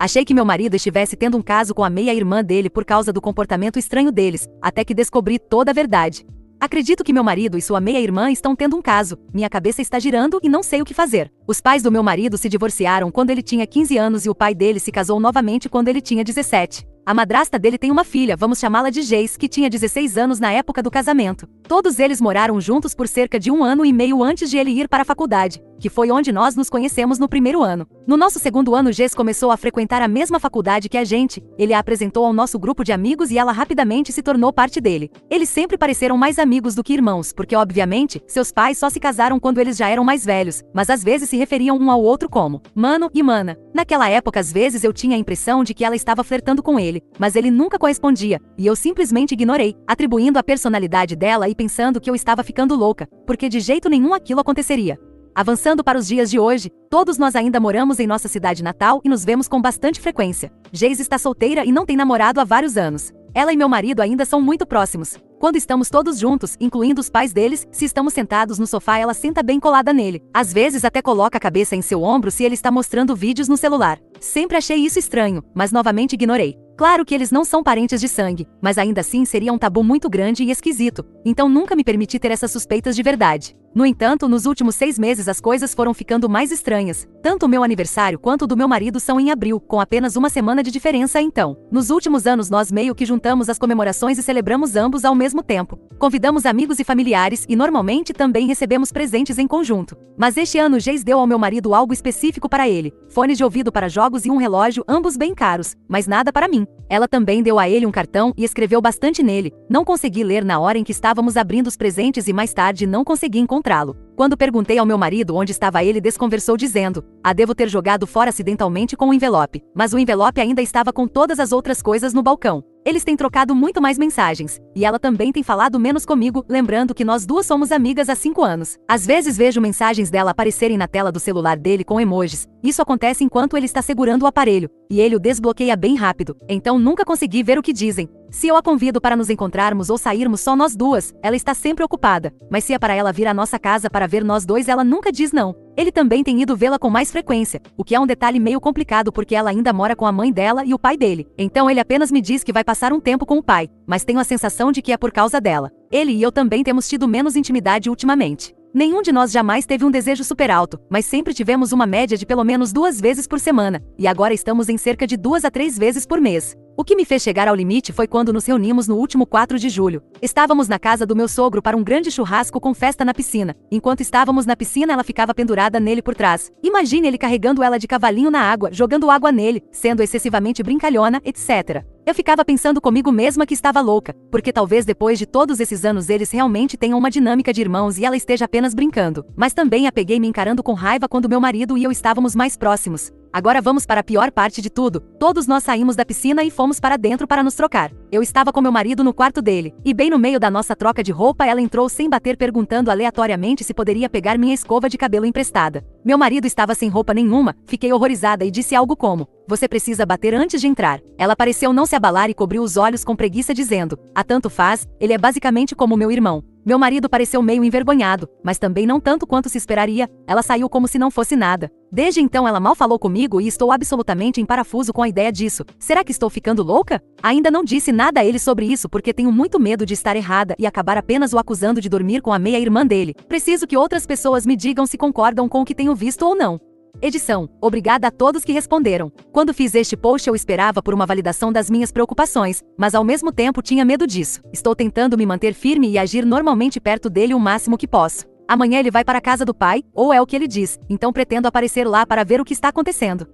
Achei que meu marido estivesse tendo um caso com a meia-irmã dele por causa do comportamento estranho deles, até que descobri toda a verdade. Acredito que meu marido e sua meia-irmã estão tendo um caso. Minha cabeça está girando e não sei o que fazer. Os pais do meu marido se divorciaram quando ele tinha 15 anos e o pai dele se casou novamente quando ele tinha 17. A madrasta dele tem uma filha, vamos chamá-la de Jace, que tinha 16 anos na época do casamento. Todos eles moraram juntos por cerca de 1 ano e meio antes de ele ir para a faculdade, que foi onde nós nos conhecemos no primeiro ano. No nosso segundo ano, Jace começou a frequentar a mesma faculdade que a gente. Ele a apresentou ao nosso grupo de amigos e ela rapidamente se tornou parte dele. Eles sempre pareceram mais amigos do que irmãos, porque obviamente, seus pais só se casaram quando eles já eram mais velhos, mas às vezes se referiam um ao outro como mano e mana. Naquela época, às vezes eu tinha a impressão de que ela estava flertando com ele, mas ele nunca correspondia, e eu simplesmente ignorei, atribuindo a personalidade dela e pensando que eu estava ficando louca, porque de jeito nenhum aquilo aconteceria. Avançando para os dias de hoje, todos nós ainda moramos em nossa cidade natal e nos vemos com bastante frequência. Jace está solteira e não tem namorado há vários anos. Ela e meu marido ainda são muito próximos. Quando estamos todos juntos, incluindo os pais deles, se estamos sentados no sofá, ela senta bem colada nele. Às vezes até coloca a cabeça em seu ombro se ele está mostrando vídeos no celular. Sempre achei isso estranho, mas novamente ignorei. Claro que eles não são parentes de sangue, mas ainda assim seria um tabu muito grande e esquisito, então nunca me permiti ter essas suspeitas de verdade. No entanto, nos últimos 6 meses as coisas foram ficando mais estranhas. Tanto o meu aniversário quanto o do meu marido são em abril, com apenas uma semana de diferença então. Nos últimos anos nós meio que juntamos as comemorações e celebramos ambos ao mesmo tempo. Convidamos amigos e familiares e normalmente também recebemos presentes em conjunto. Mas este ano Jace deu ao meu marido algo específico para ele: fones de ouvido para jogos e um relógio, ambos bem caros, mas nada para mim. Ela também deu a ele um cartão e escreveu bastante nele. Não consegui ler na hora em que estávamos abrindo os presentes e mais tarde não consegui encontrá-lo. Quando perguntei ao meu marido onde estava ele, desconversou dizendo: devo ter jogado fora acidentalmente com o envelope. Mas o envelope ainda estava com todas as outras coisas no balcão. Eles têm trocado muito mais mensagens, e ela também tem falado menos comigo, lembrando que nós duas somos amigas há 5 anos. Às vezes vejo mensagens dela aparecerem na tela do celular dele com emojis. Isso acontece enquanto ele está segurando o aparelho, e ele o desbloqueia bem rápido, então nunca consegui ver o que dizem. Se eu a convido para nos encontrarmos ou sairmos só nós duas, ela está sempre ocupada, mas se é para ela vir à nossa casa para ver nós dois, ela nunca diz não. Ele também tem ido vê-la com mais frequência, o que é um detalhe meio complicado porque ela ainda mora com a mãe dela e o pai dele. Então ele apenas me diz que vai passar um tempo com o pai, mas tenho a sensação de que é por causa dela. Ele e eu também temos tido menos intimidade ultimamente. Nenhum de nós jamais teve um desejo super alto, mas sempre tivemos uma média de pelo menos 2 vezes por semana, e agora estamos em cerca de 2 a 3 vezes por mês. O que me fez chegar ao limite foi quando nos reunimos no último 4 de julho. Estávamos na casa do meu sogro para um grande churrasco com festa na piscina. Enquanto estávamos na piscina, ela ficava pendurada nele por trás. Imagine ele carregando ela de cavalinho na água, jogando água nele, sendo excessivamente brincalhona, etc. Eu ficava pensando comigo mesma que estava louca, porque talvez depois de todos esses anos eles realmente tenham uma dinâmica de irmãos e ela esteja apenas brincando. Mas também a peguei me encarando com raiva quando meu marido e eu estávamos mais próximos. Agora vamos para a pior parte de tudo. Todos nós saímos da piscina e fomos para dentro para nos trocar. Eu estava com meu marido no quarto dele, e bem no meio da nossa troca de roupa ela entrou sem bater perguntando aleatoriamente se poderia pegar minha escova de cabelo emprestada. Meu marido estava sem roupa nenhuma, fiquei horrorizada e disse algo como: "Você precisa bater antes de entrar." Ela pareceu não se abalar e cobriu os olhos com preguiça dizendo: tanto faz, ele é basicamente como meu irmão." Meu marido pareceu meio envergonhado, mas também não tanto quanto se esperaria. Ela saiu como se não fosse nada. Desde então ela mal falou comigo e estou absolutamente em parafuso com a ideia disso. Será que estou ficando louca? Ainda não disse nada a ele sobre isso porque tenho muito medo de estar errada e acabar apenas o acusando de dormir com a meia-irmã dele. Preciso que outras pessoas me digam se concordam com o que tenho visto ou não. Edição. Obrigada a todos que responderam. Quando fiz este post eu esperava por uma validação das minhas preocupações, mas ao mesmo tempo tinha medo disso. Estou tentando me manter firme e agir normalmente perto dele o máximo que posso. Amanhã ele vai para a casa do pai, ou é o que ele diz, então pretendo aparecer lá para ver o que está acontecendo.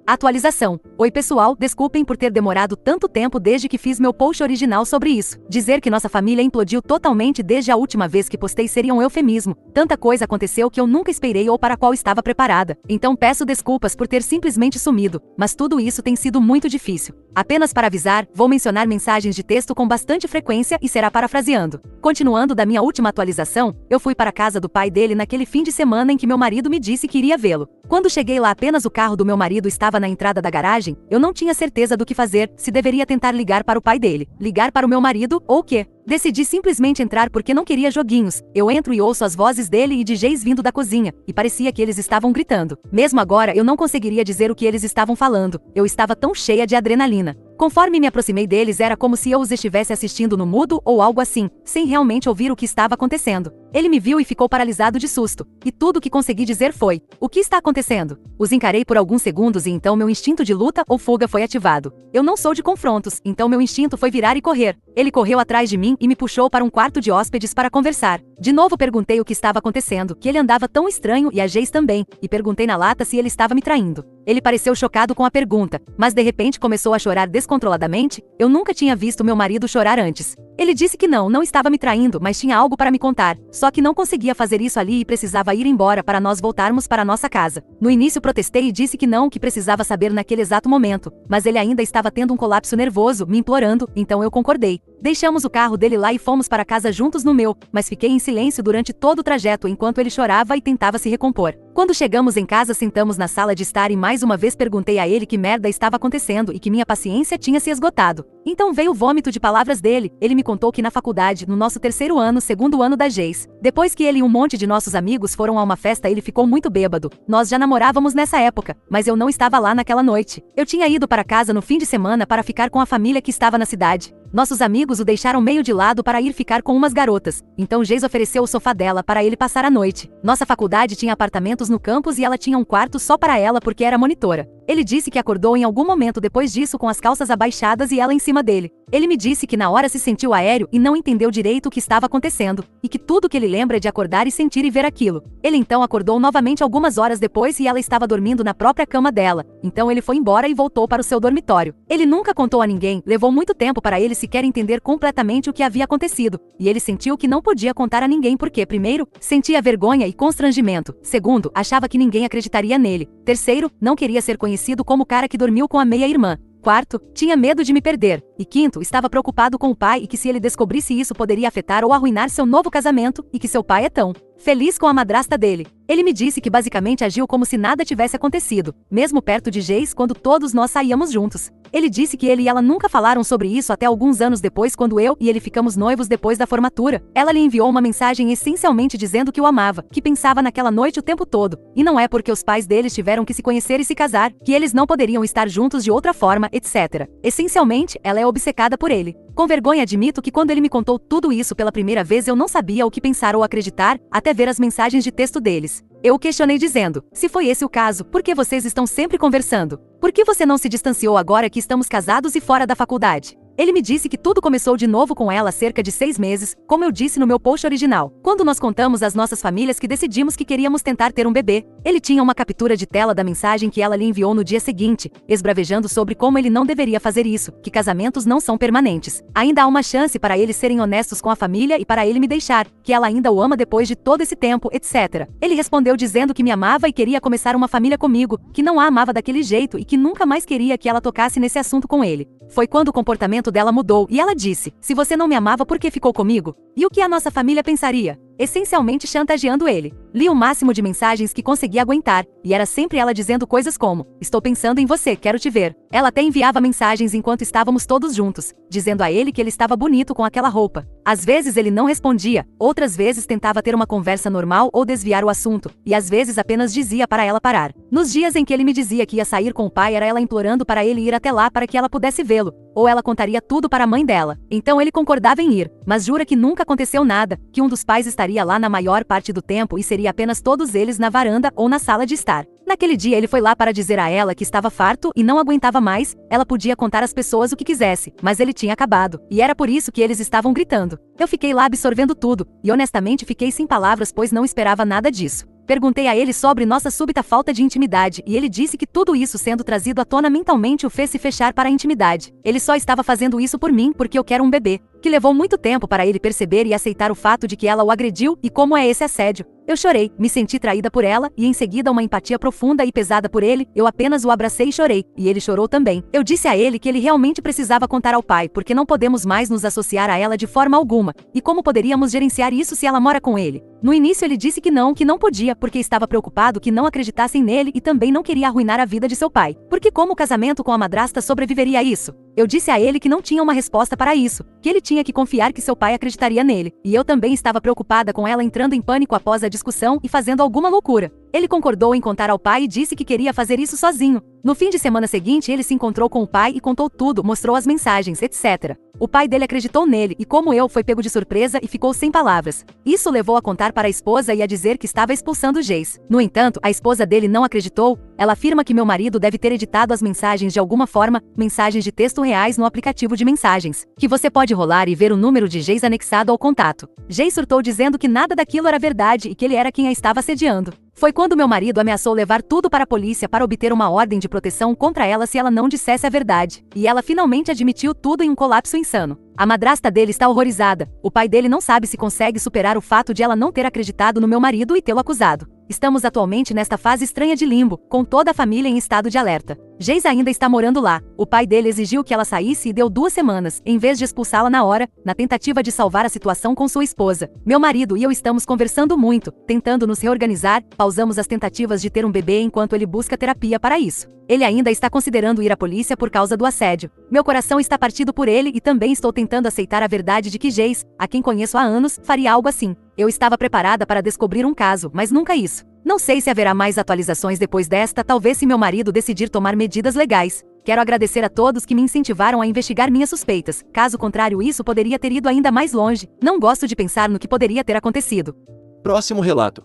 Atualização. Oi pessoal, desculpem por ter demorado tanto tempo desde que fiz meu post original sobre isso. Dizer que nossa família implodiu totalmente desde a última vez que postei seria um eufemismo. Tanta coisa aconteceu que eu nunca esperei ou para a qual estava preparada. Então peço desculpas por ter simplesmente sumido, mas tudo isso tem sido muito difícil. Apenas para avisar, vou mencionar mensagens de texto com bastante frequência e será parafraseando. Continuando da minha última atualização, eu fui para a casa do pai dele naquele fim de semana em que meu marido me disse que iria vê-lo. Quando cheguei lá apenas o carro do meu marido estava estava na entrada da garagem, eu não tinha certeza do que fazer, se deveria tentar ligar para o pai dele, ligar para o meu marido, ou o quê. Decidi simplesmente entrar porque não queria joguinhos. Eu entro e ouço as vozes dele e de DJs vindo da cozinha, e parecia que eles estavam gritando. Mesmo agora eu não conseguiria dizer o que eles estavam falando, eu estava tão cheia de adrenalina. Conforme me aproximei deles era como se eu os estivesse assistindo no mudo ou algo assim, sem realmente ouvir o que estava acontecendo. Ele me viu e ficou paralisado de susto, e tudo o que consegui dizer foi: "O que está acontecendo?" Os encarei por alguns segundos e então meu instinto de luta ou fuga foi ativado. Eu não sou de confrontos, então meu instinto foi virar e correr. Ele correu atrás de mim e me puxou para um quarto de hóspedes para conversar. De novo perguntei o que estava acontecendo, que ele andava tão estranho e a Geis também, e perguntei na lata se ele estava me traindo. Ele pareceu chocado com a pergunta, mas de repente começou a chorar descontroladamente. Eu nunca tinha visto meu marido chorar antes. Ele disse que não estava me traindo, mas tinha algo para me contar, só que não conseguia fazer isso ali e precisava ir embora para nós voltarmos para nossa casa. No início protestei e disse que precisava saber naquele exato momento, mas ele ainda estava tendo um colapso nervoso, me implorando, então eu concordei. Deixamos o carro dele lá e fomos para casa juntos no meu, mas fiquei em silêncio durante todo o trajeto enquanto ele chorava e tentava se recompor. Quando chegamos em casa sentamos na sala de estar e mais uma vez perguntei a ele que merda estava acontecendo e que minha paciência tinha se esgotado. Então veio o vômito de palavras dele. Ele me contou que na faculdade, no nosso terceiro ano, segundo ano da Geis, depois que ele e um monte de nossos amigos foram a uma festa, ele ficou muito bêbado. Nós já namorávamos nessa época, mas eu não estava lá naquela noite. Eu tinha ido para casa no fim de semana para ficar com a família que estava na cidade. Nossos amigos o deixaram meio de lado para ir ficar com umas garotas, então Geis ofereceu o sofá dela para ele passar a noite. Nossa faculdade tinha apartamentos no campus e ela tinha um quarto só para ela porque era monitora. Ele disse que acordou em algum momento depois disso com as calças abaixadas e ela em cima dele. Ele me disse que na hora se sentiu aéreo e não entendeu direito o que estava acontecendo, e que tudo que ele lembra é de acordar e sentir e ver aquilo. Ele então acordou novamente algumas horas depois e ela estava dormindo na própria cama dela, então ele foi embora e voltou para o seu dormitório. Ele nunca contou a ninguém, levou muito tempo para ele sequer entender completamente o que havia acontecido, e ele sentiu que não podia contar a ninguém porque, primeiro, sentia vergonha e constrangimento, segundo, achava que ninguém acreditaria nele, terceiro, não queria ser conhecido como o cara que dormiu com a meia-irmã. Quarto, tinha medo de me perder. E quinto, estava preocupado com o pai e que se ele descobrisse isso poderia afetar ou arruinar seu novo casamento, e que seu pai é tão feliz com a madrasta dele. Ele me disse que basicamente agiu como se nada tivesse acontecido, mesmo perto de Geis quando todos nós saíamos juntos. Ele disse que ele e ela nunca falaram sobre isso até alguns anos depois quando eu e ele ficamos noivos depois da formatura. Ela lhe enviou uma mensagem essencialmente dizendo que o amava, que pensava naquela noite o tempo todo, e não é porque os pais deles tiveram que se conhecer e se casar, que eles não poderiam estar juntos de outra forma, etc. Essencialmente, ela é obcecada por ele. Com vergonha admito que quando ele me contou tudo isso pela primeira vez eu não sabia o que pensar ou acreditar, até ver as mensagens de texto deles. Eu o questionei dizendo: se foi esse o caso, por que vocês estão sempre conversando? Por que você não se distanciou agora que estamos casados e fora da faculdade? Ele me disse que tudo começou de novo com ela há cerca de 6 meses, como eu disse no meu post original, quando nós contamos às nossas famílias que decidimos que queríamos tentar ter um bebê. Ele tinha uma captura de tela da mensagem que ela lhe enviou no dia seguinte, esbravejando sobre como ele não deveria fazer isso, que casamentos não são permanentes. Ainda há uma chance para eles serem honestos com a família e para ele me deixar, que ela ainda o ama depois de todo esse tempo, etc. Ele respondeu dizendo que me amava e queria começar uma família comigo, que não a amava daquele jeito e que nunca mais queria que ela tocasse nesse assunto com ele. Foi quando o comportamento dela mudou e ela disse: se você não me amava, por que ficou comigo? E o que a nossa família pensaria? Essencialmente chantageando ele. Li o máximo de mensagens que consegui aguentar, e era sempre ela dizendo coisas como: estou pensando em você, quero te ver. Ela até enviava mensagens enquanto estávamos todos juntos, dizendo a ele que ele estava bonito com aquela roupa. Às vezes ele não respondia, outras vezes tentava ter uma conversa normal ou desviar o assunto, e às vezes apenas dizia para ela parar. Nos dias em que ele me dizia que ia sair com o pai era ela implorando para ele ir até lá para que ela pudesse vê-lo, ou ela contaria tudo para a mãe dela. Então ele concordava em ir, mas jura que nunca aconteceu nada, que um dos pais estaria lá na maior parte do tempo e seria apenas todos eles na varanda ou na sala de estar. Naquele dia ele foi lá para dizer a ela que estava farto e não aguentava mais. Ela podia contar às pessoas o que quisesse, mas ele tinha acabado, e era por isso que eles estavam gritando. Eu fiquei lá absorvendo tudo, e honestamente fiquei sem palavras pois não esperava nada disso. Perguntei a ele sobre nossa súbita falta de intimidade e ele disse que tudo isso sendo trazido à tona mentalmente o fez se fechar para a intimidade. Ele só estava fazendo isso por mim porque eu quero um bebê. que levou muito tempo para ele perceber e aceitar o fato de que ela o agrediu e como é esse assédio. Eu chorei, me senti traída por ela e em seguida uma empatia profunda e pesada por ele, eu apenas o abracei e chorei, e ele chorou também. Eu disse a ele que ele realmente precisava contar ao pai porque não podemos mais nos associar a ela de forma alguma, e como poderíamos gerenciar isso se ela mora com ele. No início ele disse que não podia porque estava preocupado que não acreditassem nele e também não queria arruinar a vida de seu pai, porque como o casamento com a madrasta sobreviveria a isso? Eu disse a ele que não tinha uma resposta para isso, que ele tinha que confiar que seu pai acreditaria nele, e eu também estava preocupada com ela entrando em pânico após a discussão e fazendo alguma loucura. Ele concordou em contar ao pai e disse que queria fazer isso sozinho. No fim de semana seguinte ele se encontrou com o pai e contou tudo, mostrou as mensagens, etc. O pai dele acreditou nele e como eu foi pego de surpresa e ficou sem palavras. Isso levou a contar para a esposa e a dizer que estava expulsando Jace. No entanto, a esposa dele não acreditou, ela afirma que meu marido deve ter editado as mensagens de alguma forma, mensagens de texto reais no aplicativo de mensagens, que você pode rolar e ver o número de Jace anexado ao contato. Jace surtou dizendo que nada daquilo era verdade e que ele era quem a estava assediando. Foi quando meu marido ameaçou levar tudo para a polícia para obter uma ordem de proteção contra ela se ela não dissesse a verdade. E ela finalmente admitiu tudo em um colapso insano. A madrasta dele está horrorizada. O pai dele não sabe se consegue superar o fato de ela não ter acreditado no meu marido e tê-lo acusado. Estamos atualmente nesta fase estranha de limbo, com toda a família em estado de alerta. Jace ainda está morando lá. O pai dele exigiu que ela saísse e deu 2 semanas, em vez de expulsá-la na hora, na tentativa de salvar a situação com sua esposa. Meu marido e eu estamos conversando muito, tentando nos reorganizar, pausamos as tentativas de ter um bebê enquanto ele busca terapia para isso. Ele ainda está considerando ir à polícia por causa do assédio. Meu coração está partido por ele e também estou tentando aceitar a verdade de que Jace, a quem conheço há anos, faria algo assim. Eu estava preparada para descobrir um caso, mas nunca isso. Não sei se haverá mais atualizações depois desta, talvez se meu marido decidir tomar medidas legais. Quero agradecer a todos que me incentivaram a investigar minhas suspeitas, caso contrário isso poderia ter ido ainda mais longe. Não gosto de pensar no que poderia ter acontecido. Próximo relato.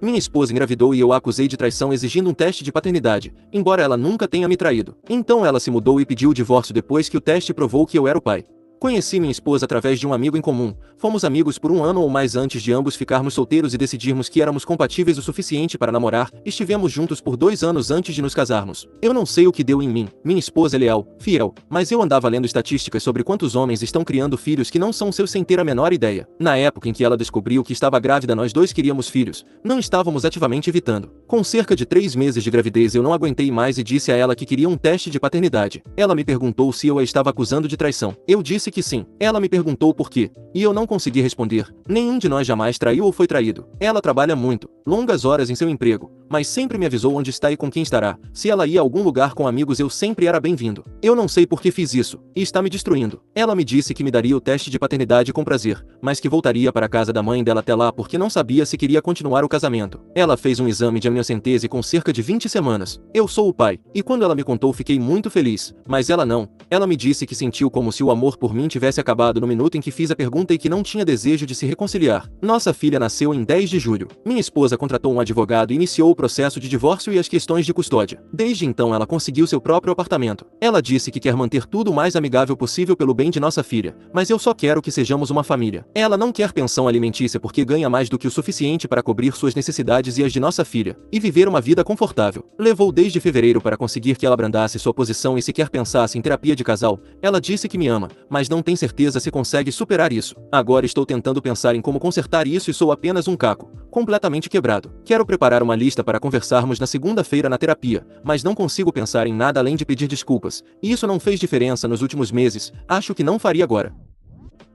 Minha esposa engravidou e eu a acusei de traição exigindo um teste de paternidade, embora ela nunca tenha me traído. Então ela se mudou e pediu o divórcio depois que o teste provou que eu era o pai. Conheci minha esposa através de um amigo em comum. Fomos amigos por 1 ano ou mais antes de ambos ficarmos solteiros e decidirmos que éramos compatíveis o suficiente para namorar. Estivemos juntos por 2 anos antes de nos casarmos. Eu não sei o que deu em mim. Minha esposa é leal, fiel, mas eu andava lendo estatísticas sobre quantos homens estão criando filhos que não são seus sem ter a menor ideia. Na época em que ela descobriu que estava grávida, nós dois queríamos filhos. Não estávamos ativamente evitando. Com cerca de 3 meses de gravidez eu não aguentei mais e disse a ela que queria um teste de paternidade. Ela me perguntou se eu a estava acusando de traição. Eu disse que sim. Ela me perguntou por quê, e eu não consegui responder. Nenhum de nós jamais traiu ou foi traído. Ela trabalha muito, longas horas em seu emprego, mas sempre me avisou onde está e com quem estará. Se ela ia a algum lugar com amigos eu sempre era bem-vindo. Eu não sei por que fiz isso, e está me destruindo. Ela me disse que me daria o teste de paternidade com prazer, mas que voltaria para a casa da mãe dela até lá porque não sabia se queria continuar o casamento. Ela fez um exame de amniocentese com cerca de 20 semanas. Eu sou o pai, e quando ela me contou fiquei muito feliz, mas ela não. Ela me disse que sentiu como se o amor por mim tivesse acabado no minuto em que fiz a pergunta e que não tinha desejo de se reconciliar. Nossa filha nasceu em 10 de julho. Minha esposa contratou um advogado e iniciou o processo de divórcio e as questões de custódia. Desde então ela conseguiu seu próprio apartamento. Ela disse que quer manter tudo o mais amigável possível pelo bem de nossa filha, mas eu só quero que sejamos uma família. Ela não quer pensão alimentícia porque ganha mais do que o suficiente para cobrir suas necessidades e as de nossa filha, e viver uma vida confortável. Levou desde fevereiro para conseguir que ela abrandasse sua posição e sequer pensasse em terapia de casal. Ela disse que me ama, mas não tem certeza se consegue superar isso. Agora estou tentando pensar em como consertar isso e sou apenas um caco, completamente quebrado. Quero preparar uma lista para conversarmos na segunda-feira na terapia, mas não consigo pensar em nada além de pedir desculpas. E isso não fez diferença nos últimos meses, acho que não faria agora.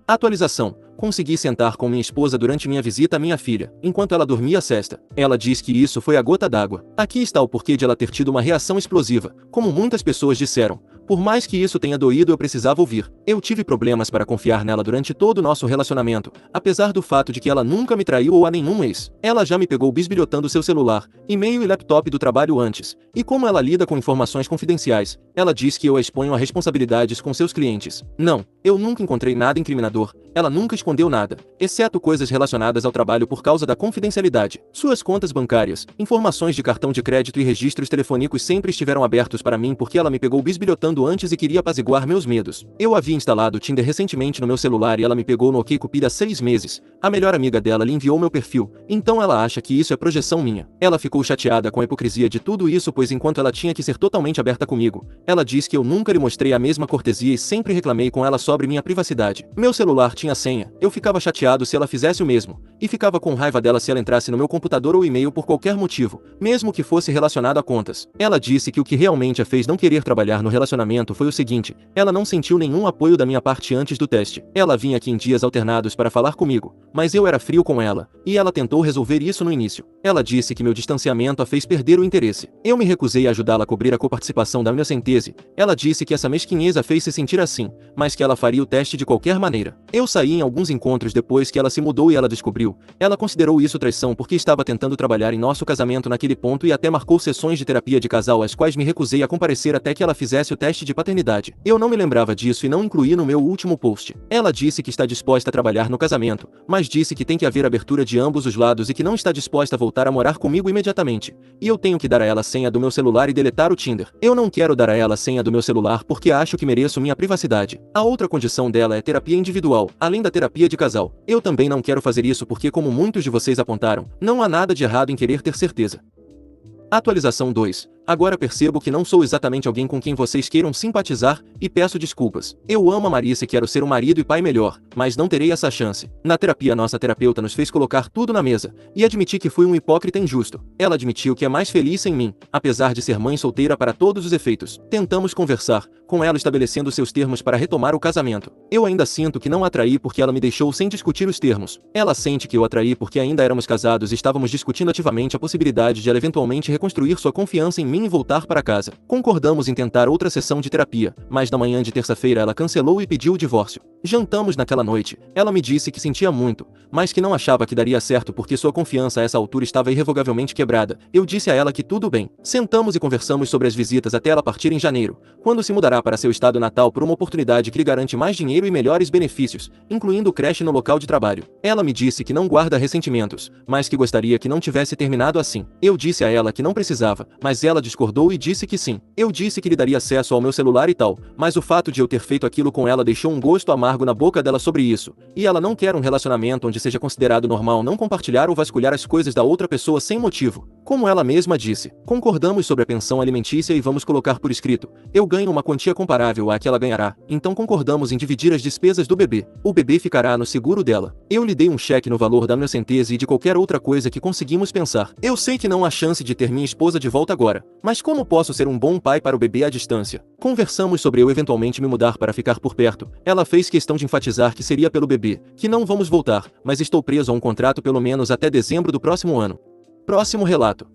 Atualização. Consegui sentar com minha esposa durante minha visita à minha filha, enquanto ela dormia a sesta. Ela diz que isso foi a gota d'água. Aqui está o porquê de ela ter tido uma reação explosiva, como muitas pessoas disseram. Por mais que isso tenha doído, eu precisava ouvir. Eu tive problemas para confiar nela durante todo o nosso relacionamento, apesar do fato de que ela nunca me traiu ou a nenhum ex. Ela já me pegou bisbilhotando seu celular, e-mail e laptop do trabalho antes. E como ela lida com informações confidenciais, ela diz que eu a exponho a responsabilidades com seus clientes. Não, eu nunca encontrei nada incriminador. Ela nunca escondeu nada, exceto coisas relacionadas ao trabalho por causa da confidencialidade. Suas contas bancárias, informações de cartão de crédito e registros telefônicos sempre estiveram abertos para mim porque ela me pegou bisbilhotando antes e queria apaziguar meus medos. Eu havia instalado o Tinder recentemente no meu celular e ela me pegou no OkCupid há 6 meses. A melhor amiga dela lhe enviou meu perfil, então ela acha que isso é projeção minha. Ela ficou chateada com a hipocrisia de tudo isso, pois enquanto ela tinha que ser totalmente aberta comigo, ela diz que eu nunca lhe mostrei a mesma cortesia e sempre reclamei com ela sobre minha privacidade. Meu celular tinha senha, eu ficava chateado se ela fizesse o mesmo, e ficava com raiva dela se ela entrasse no meu computador ou e-mail por qualquer motivo, mesmo que fosse relacionado a contas. Ela disse que o que realmente a fez não querer trabalhar no relacionamento foi o seguinte: ela não sentiu nenhum apoio da minha parte antes do teste. Ela vinha aqui em dias alternados para falar comigo, mas eu era frio com ela, e ela tentou resolver isso no início. Ela disse que meu distanciamento a fez perder o interesse. Eu me recusei a ajudá-la a cobrir a coparticipação da minha centese. Ela disse que essa mesquinhez a fez se sentir assim, mas que ela faria o teste de qualquer maneira. Eu saí em alguns encontros depois que ela se mudou e ela descobriu. Ela considerou isso traição porque estava tentando trabalhar em nosso casamento naquele ponto e até marcou sessões de terapia de casal às quais me recusei a comparecer até que ela fizesse o teste de paternidade. Eu não me lembrava disso e não incluí no meu último post. Ela disse que está disposta a trabalhar no casamento, mas disse que tem que haver abertura de ambos os lados e que não está disposta a voltar a morar comigo imediatamente. E eu tenho que dar a ela a senha do meu celular e deletar o Tinder. Eu não quero dar a ela a senha do meu celular porque acho que mereço minha privacidade. A outra condição dela é terapia individual, além da terapia de casal. Eu também não quero fazer isso porque, como muitos de vocês apontaram, não há nada de errado em querer ter certeza. Atualização 2. Agora percebo que não sou exatamente alguém com quem vocês queiram simpatizar, e peço desculpas. Eu amo a Marissa e quero ser um marido e pai melhor, mas não terei essa chance. Na terapia nossa terapeuta nos fez colocar tudo na mesa, e admiti que fui um hipócrita injusto. Ela admitiu que é mais feliz sem mim, apesar de ser mãe solteira para todos os efeitos. Tentamos conversar, com ela estabelecendo seus termos para retomar o casamento. Eu ainda sinto que não a atraí porque ela me deixou sem discutir os termos. Ela sente que eu atraí porque ainda éramos casados e estávamos discutindo ativamente a possibilidade de ela eventualmente reconstruir sua confiança em mim e voltar para casa. Concordamos em tentar outra sessão de terapia, mas na manhã de terça-feira ela cancelou e pediu o divórcio. Jantamos naquela noite. Ela me disse que sentia muito, mas que não achava que daria certo porque sua confiança a essa altura estava irrevogavelmente quebrada. Eu disse a ela que tudo bem. Sentamos e conversamos sobre as visitas até ela partir em janeiro, quando se mudará para seu estado natal por uma oportunidade que lhe garante mais dinheiro e melhores benefícios, incluindo creche no local de trabalho. Ela me disse que não guarda ressentimentos, mas que gostaria que não tivesse terminado assim. Eu disse a ela que não precisava, mas ela discordou e disse que sim. Eu disse que lhe daria acesso ao meu celular e tal, mas o fato de eu ter feito aquilo com ela deixou um gosto amargo na boca dela sobre isso, e ela não quer um relacionamento onde seja considerado normal não compartilhar ou vasculhar as coisas da outra pessoa sem motivo. Como ela mesma disse, concordamos sobre a pensão alimentícia e vamos colocar por escrito: eu ganho uma quantia comparável à que ela ganhará, então concordamos em dividir as despesas do bebê. O bebê ficará no seguro dela. Eu lhe dei um cheque no valor da minha centese e de qualquer outra coisa que conseguimos pensar. Eu sei que não há chance de ter minha esposa de volta agora, mas como posso ser um bom pai para o bebê à distância? Conversamos sobre eu eventualmente me mudar para ficar por perto. Ela fez questão de enfatizar que seria pelo bebê, que não vamos voltar, mas estou preso a um contrato pelo menos até dezembro do próximo ano. Próximo relato.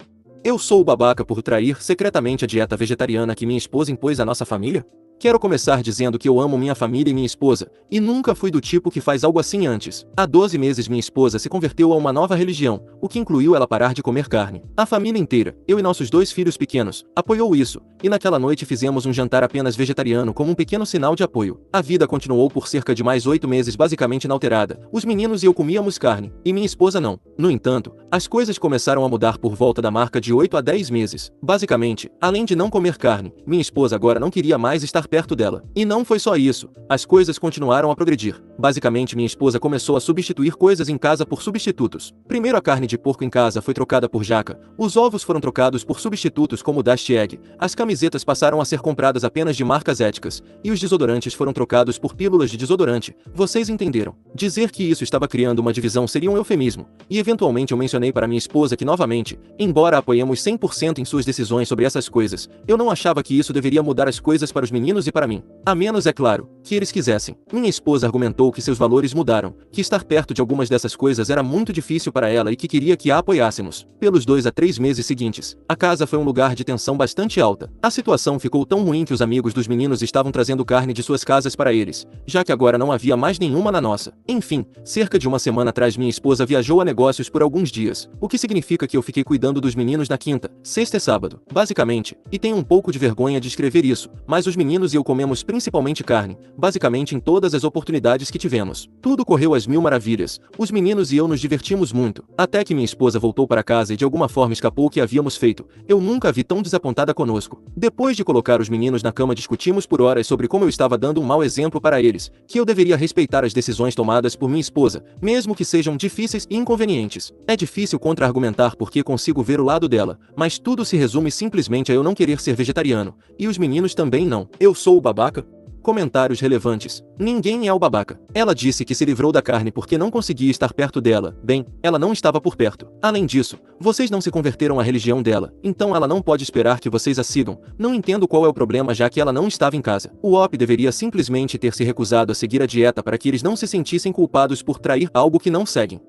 Eu sou o babaca por trair secretamente a dieta vegetariana que minha esposa impôs à nossa família? Quero começar dizendo que eu amo minha família e minha esposa, e nunca fui do tipo que faz algo assim antes. Há 12 meses minha esposa se converteu a uma nova religião, o que incluiu ela parar de comer carne. A família inteira, eu e nossos 2 filhos pequenos, apoiou isso, e naquela noite fizemos um jantar apenas vegetariano como um pequeno sinal de apoio. A vida continuou por cerca de mais 8 meses basicamente inalterada. Os meninos e eu comíamos carne, e minha esposa não. No entanto, as coisas começaram a mudar por volta da marca de 8 a 10 meses. Basicamente, além de não comer carne, minha esposa agora não queria mais estar perto dela. E não foi só isso, as coisas continuaram a progredir. Basicamente minha esposa começou a substituir coisas em casa por substitutos. Primeiro a carne de porco em casa foi trocada por jaca, os ovos foram trocados por substitutos como Dast Egg, as camisetas passaram a ser compradas apenas de marcas éticas, e os desodorantes foram trocados por pílulas de desodorante. Vocês entenderam. Dizer que isso estava criando uma divisão seria um eufemismo, e eventualmente eu mencionei para minha esposa que novamente, embora apoiemos 100% em suas decisões sobre essas coisas, eu não achava que isso deveria mudar as coisas para os meninos e para mim. A menos, é claro, que eles quisessem. Minha esposa argumentou que seus valores mudaram, que estar perto de algumas dessas coisas era muito difícil para ela e que queria que a apoiássemos. Pelos 2 a 3 meses seguintes, a casa foi um lugar de tensão bastante alta. A situação ficou tão ruim que os amigos dos meninos estavam trazendo carne de suas casas para eles, já que agora não havia mais nenhuma na nossa. Enfim, cerca de uma semana atrás minha esposa viajou a negócios por alguns dias, o que significa que eu fiquei cuidando dos meninos na quinta, sexta e sábado, basicamente, e tenho um pouco de vergonha de escrever isso, mas os meninos meninos e eu comemos principalmente carne, basicamente em todas as oportunidades que tivemos. Tudo correu às mil maravilhas, os meninos e eu nos divertimos muito, até que minha esposa voltou para casa e de alguma forma escapou o que havíamos feito. Eu nunca a vi tão desapontada conosco. Depois de colocar os meninos na cama, discutimos por horas sobre como eu estava dando um mau exemplo para eles, que eu deveria respeitar as decisões tomadas por minha esposa, mesmo que sejam difíceis e inconvenientes. É difícil contra-argumentar porque consigo ver o lado dela, mas tudo se resume simplesmente a eu não querer ser vegetariano, e os meninos também não. Eu sou o babaca? Comentários relevantes. Ninguém é o babaca. Ela disse que se livrou da carne porque não conseguia estar perto dela. Bem, ela não estava por perto. Além disso, vocês não se converteram à religião dela, então ela não pode esperar que vocês a sigam. Não entendo qual é o problema, já que ela não estava em casa. O OP deveria simplesmente ter se recusado a seguir a dieta para que eles não se sentissem culpados por trair algo que não seguem.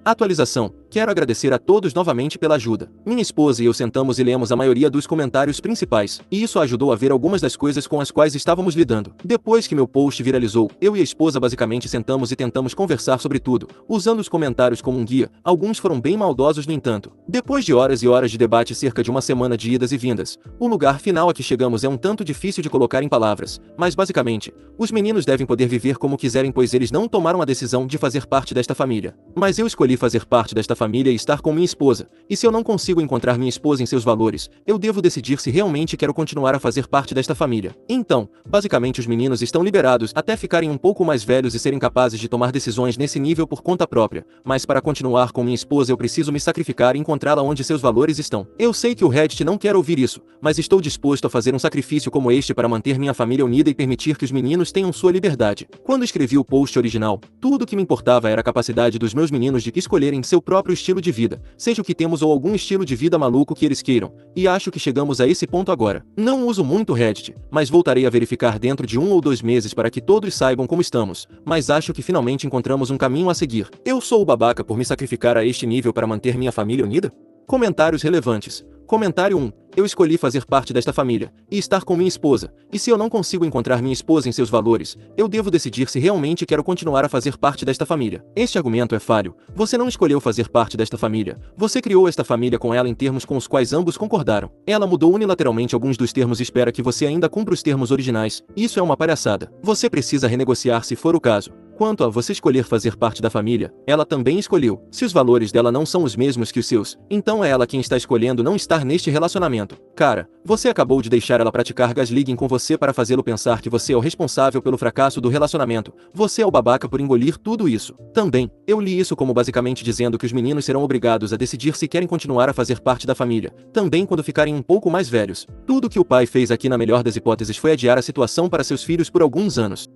Atualização. Quero agradecer a todos novamente pela ajuda. Minha esposa e eu sentamos e lemos a maioria dos comentários principais, e isso ajudou a ver algumas das coisas com as quais estávamos lidando. Depois que meu post viralizou, eu e a esposa basicamente sentamos e tentamos conversar sobre tudo, usando os comentários como um guia. Alguns foram bem maldosos, no entanto. Depois de horas e horas de debate, cerca de uma semana de idas e vindas, o lugar final a que chegamos é um tanto difícil de colocar em palavras, mas basicamente, os meninos devem poder viver como quiserem, pois eles não tomaram a decisão de fazer parte desta família. Mas eu escolhi fazer parte desta família e estar com minha esposa, e se eu não consigo encontrar minha esposa em seus valores, eu devo decidir se realmente quero continuar a fazer parte desta família. Então, basicamente os meninos estão liberados até ficarem um pouco mais velhos e serem capazes de tomar decisões nesse nível por conta própria, mas para continuar com minha esposa eu preciso me sacrificar e encontrá-la onde seus valores estão. Eu sei que o Reddit não quer ouvir isso, mas estou disposto a fazer um sacrifício como este para manter minha família unida e permitir que os meninos tenham sua liberdade. Quando escrevi o post original, tudo o que me importava era a capacidade dos meus meninos de escolherem seu próprio estilo de vida, seja o que temos ou algum estilo de vida maluco que eles queiram, e acho que chegamos a esse ponto agora. Não uso muito Reddit, mas voltarei a verificar dentro de 1 ou 2 meses para que todos saibam como estamos, mas acho que finalmente encontramos um caminho a seguir. Eu sou o babaca por me sacrificar a este nível para manter minha família unida? Comentários relevantes. Comentário 1. Eu escolhi fazer parte desta família, e estar com minha esposa, e se eu não consigo encontrar minha esposa em seus valores, eu devo decidir se realmente quero continuar a fazer parte desta família. Este argumento é falho. Você não escolheu fazer parte desta família. Você criou esta família com ela em termos com os quais ambos concordaram. Ela mudou unilateralmente alguns dos termos e espera que você ainda cumpra os termos originais. Isso é uma palhaçada. Você precisa renegociar se for o caso. Quanto a você escolher fazer parte da família, ela também escolheu. Se os valores dela não são os mesmos que os seus, então é ela quem está escolhendo não estar neste relacionamento. Cara, você acabou de deixar ela praticar gaslighting com você para fazê-lo pensar que você é o responsável pelo fracasso do relacionamento. Você é o babaca por engolir tudo isso. Também, eu li isso como basicamente dizendo que os meninos serão obrigados a decidir se querem continuar a fazer parte da família, também quando ficarem um pouco mais velhos. Tudo que o pai fez aqui, na melhor das hipóteses, foi adiar a situação para seus filhos por alguns anos.